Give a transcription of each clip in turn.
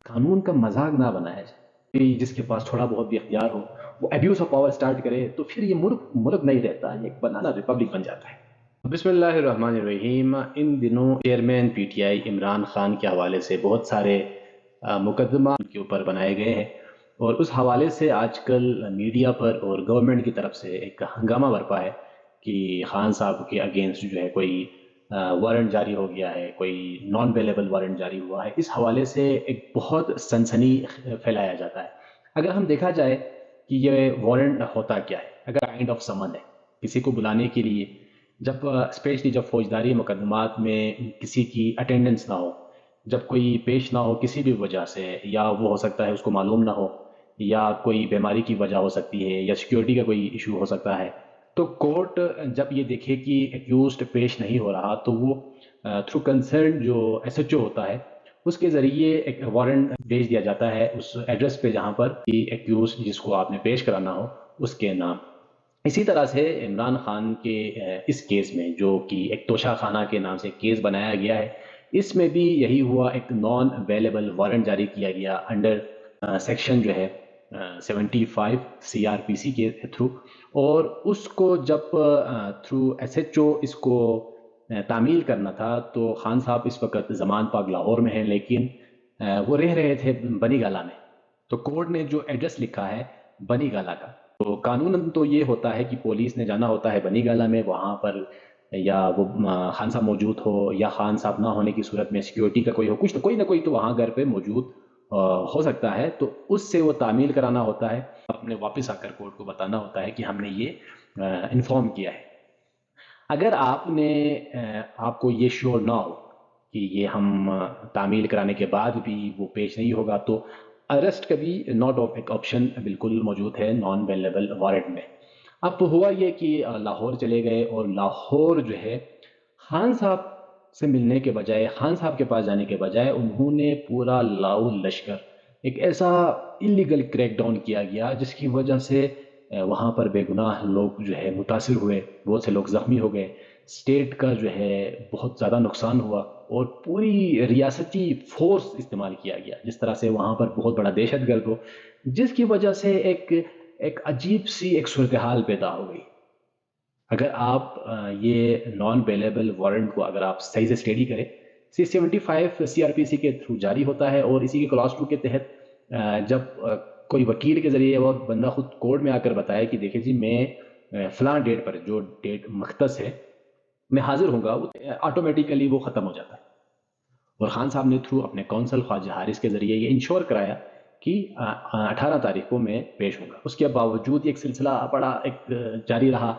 قانون کا مذاق نہ بنایا جائے کہ جس کے پاس تھوڑا بہت بھی اختیار ہو وہ ابیوز آف پاور سٹارٹ کرے تو پھر یہ ملک نہیں رہتا، یہ ایک بنانا ریپبلک بن جاتا ہے۔ بسم اللہ الرحمن الرحیم۔ ان دنوں chairman P T I Imran Khan کے حوالے سے بہت سارے مقدمہ کے اوپر بنائے گئے ہیں، اور اس حوالے سے آج کل میڈیا پر اور گورنمنٹ کی طرف سے ایک ہنگامہ برپا ہے کہ خان صاحب کے اگینسٹ جو ہے کوئی وارنٹ جاری ہو گیا ہے، کوئی نان بیلیبل وارنٹ جاری ہوا ہے۔ اس حوالے سے ایک بہت سنسنی پھیلایا جاتا ہے۔ اگر ہم دیکھا جائے کہ یہ وارنٹ ہوتا کیا ہے، اگر کائنڈ آف سمن ہے کسی کو بلانے کے لیے، جب اسپیشلی جب فوجداری مقدمات میں کسی کی اٹینڈنس نہ ہو، جب کوئی پیش نہ ہو کسی بھی وجہ سے، یا وہ ہو سکتا ہے اس کو معلوم نہ ہو، یا کوئی بیماری کی وجہ ہو سکتی ہے، یا سیکیورٹی کا کوئی ایشو ہو سکتا ہے، تو کورٹ جب یہ دیکھے کہ ایکیوزڈ پیش نہیں ہو رہا تو وہ تھرو کنسرن جو ایس ایچ او ہوتا ہے اس کے ذریعے ایک وارنٹ بھیج دیا جاتا ہے اس ایڈریس پہ جہاں پر ایکیوزڈ جس کو آپ نے پیش کرانا ہو اس کے نام۔ اسی طرح سے عمران خان کے اس کیس میں جو کہ ایک توشہ خانہ کے نام سے کیس بنایا گیا ہے، اس میں بھی یہی ہوا، ایک نان اویلیبل وارنٹ جاری کیا گیا انڈر سیکشن جو ہے 75 سی آر پی سی کے تھرو، اور اس کو جب تھرو ایس ایچ او اس کو تعمیل کرنا تھا تو خان صاحب اس وقت زمان پاک لاہور میں ہیں، لیکن وہ رہ رہے تھے بنی گالہ میں، تو کورٹ نے جو ایڈریس لکھا ہے بنی گالہ کا، تو قانون تو یہ ہوتا ہے کہ پولیس نے جانا ہوتا ہے بنی گالہ میں، وہاں پر یا وہ خان صاحب موجود ہو یا خان صاحب نہ ہونے کی صورت میں سیکیورٹی کا کوئی ہو، کچھ کوئی نہ کوئی تو وہاں گھر پہ موجود ہو سکتا ہے، تو اس سے وہ تعمیل کرانا ہوتا ہے، اپنے واپس آ کر کورٹ کو بتانا ہوتا ہے کہ ہم نے یہ انفارم کیا ہے۔ اگر آپ کو یہ شیور نہ ہو کہ یہ ہم تعمیل کرانے کے بعد بھی وہ پیش نہیں ہوگا تو ارسٹ کا بھی ناٹ آف ایک آپشن بالکل موجود ہے نان اویلیبل وارنٹ میں۔ اب ہوا یہ کہ لاہور چلے گئے، اور لاہور جو ہے خان صاحب سے ملنے کے بجائے، خان صاحب کے پاس جانے کے بجائے، انہوں نے پورا لاؤ لشکر ایک ایسا انلیگل کریک ڈاؤن کیا گیا جس کی وجہ سے وہاں پر بے گناہ لوگ جو ہے متاثر ہوئے، بہت سے لوگ زخمی ہو گئے، اسٹیٹ کا جو ہے بہت زیادہ نقصان ہوا، اور پوری ریاستی فورس استعمال کیا گیا، جس طرح سے وہاں پر بہت بڑا دہشت گرد ہو، جس کی وجہ سے ایک عجیب سی ایک صورتحال پیدا ہو گئی۔ اگر آپ یہ نان بیلیبل وارنٹ کو اگر آپ صحیح سے اسٹڈی کریں، 75 سی آر پی سی کے تھرو جاری ہوتا ہے، اور اسی کے کلاس 2 کے تحت جب کوئی وکیل کے ذریعے وہ بندہ خود کورٹ میں آ کر بتائے کہ دیکھیں جی میں فلاں ڈیٹ پر، جو ڈیٹ مختص ہے، میں حاضر ہوں گا، وہ آٹومیٹیکلی وہ ختم ہو جاتا ہے۔ اور خان صاحب نے تھرو اپنے کونسل خواجہ حارث کے ذریعے یہ انشور کرایا کہ 18 تاریخ کو میں پیش ہوں گا۔ اس کے باوجود یہ ایک سلسلہ بڑا ایک جاری رہا،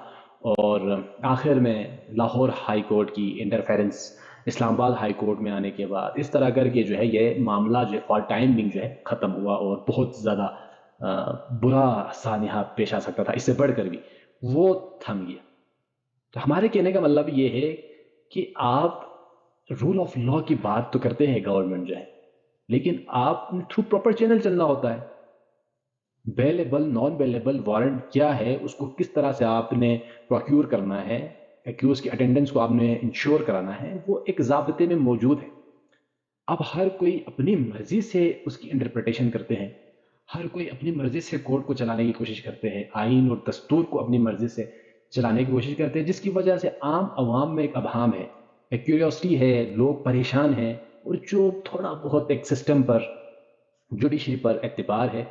اور آخر میں لاہور ہائی کورٹ کی انٹرفیرنس اسلام آباد ہائی کورٹ میں آنے کے بعد اس طرح کر کے جو ہے یہ معاملہ جو ہے فار ٹائمنگ جو ہے ختم ہوا، اور بہت زیادہ برا سانحہ پیش آ سکتا تھا اس سے بڑھ کر بھی، وہ تھم گیا۔ تو ہمارے کہنے کا مطلب یہ ہے کہ آپ رول آف لا کی بات تو کرتے ہیں گورنمنٹ جو ہے، لیکن آپ تھرو پراپر چینل چلنا ہوتا ہے۔ بیلیبل نان بیلیبل وارنٹ کیا ہے، اس کو کس طرح سے آپ نے پروکیور کرنا ہے، ایکیوز کی اٹینڈنس کو آپ نے انشور کرانا ہے، وہ ایک ضابطے میں موجود ہے۔ اب ہر کوئی اپنی مرضی سے اس کی انٹرپریٹیشن کرتے ہیں، ہر کوئی اپنی مرضی سے کورٹ کو چلانے کی کوشش کرتے ہیں، آئین اور دستور کو اپنی مرضی سے چلانے کی کوشش کرتے ہیں، جس کی وجہ سے عام عوام میں ایک ابہام ہے، ایک کیوریوسٹی ہے، لوگ پریشان ہیں، اور جو تھوڑا بہت ایک سسٹم پر، جوڈیشری پر اعتبار ہے،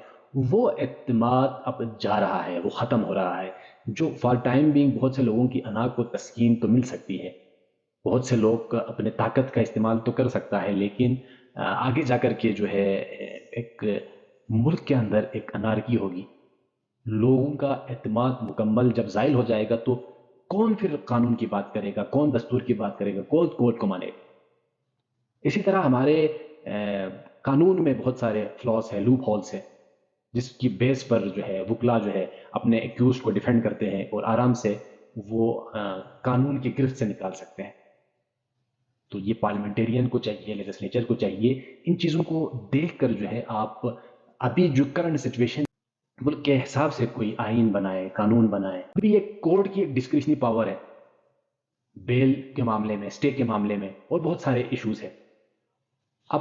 وہ اعتماد اب جا رہا ہے، وہ ختم ہو رہا ہے، جو فار ٹائم بینگ بہت سے لوگوں کی انا کو تسکین تو مل سکتی ہے، بہت سے لوگ اپنے طاقت کا استعمال تو کر سکتا ہے، لیکن آگے جا کر کے جو ہے ایک ملک کے اندر ایک انارکی ہوگی، لوگوں کا اعتماد مکمل جب زائل ہو جائے گا تو کون پھر قانون کی بات کرے گا، کون دستور کی بات کرے گا، کون کورٹ کو مانے گا۔ اسی طرح ہمارے قانون میں بہت سارے فلاز ہیں، لوپ ہولز ہیں، جس کی بیس پر جو ہے وکلا جو ہے اپنے ایکیوز کو ڈیفینڈ کرتے ہیں، اور آرام سے وہ قانون کی گرفت سے نکال سکتے ہیں۔ تو یہ پارلیمنٹیرین کو چاہیے، لیجسلیچر کو چاہیے، ان چیزوں کو دیکھ کر جو ہے آپ ابھی جو کرنٹ سچویشن ملک کے حساب سے کوئی آئین بنائے، قانون بنائے۔ ابھی ایک کورٹ کی ایک ڈسکریشنری پاور ہے بیل کے معاملے میں، اسٹے کے معاملے میں، اور بہت سارے ایشوز ہیں۔ اب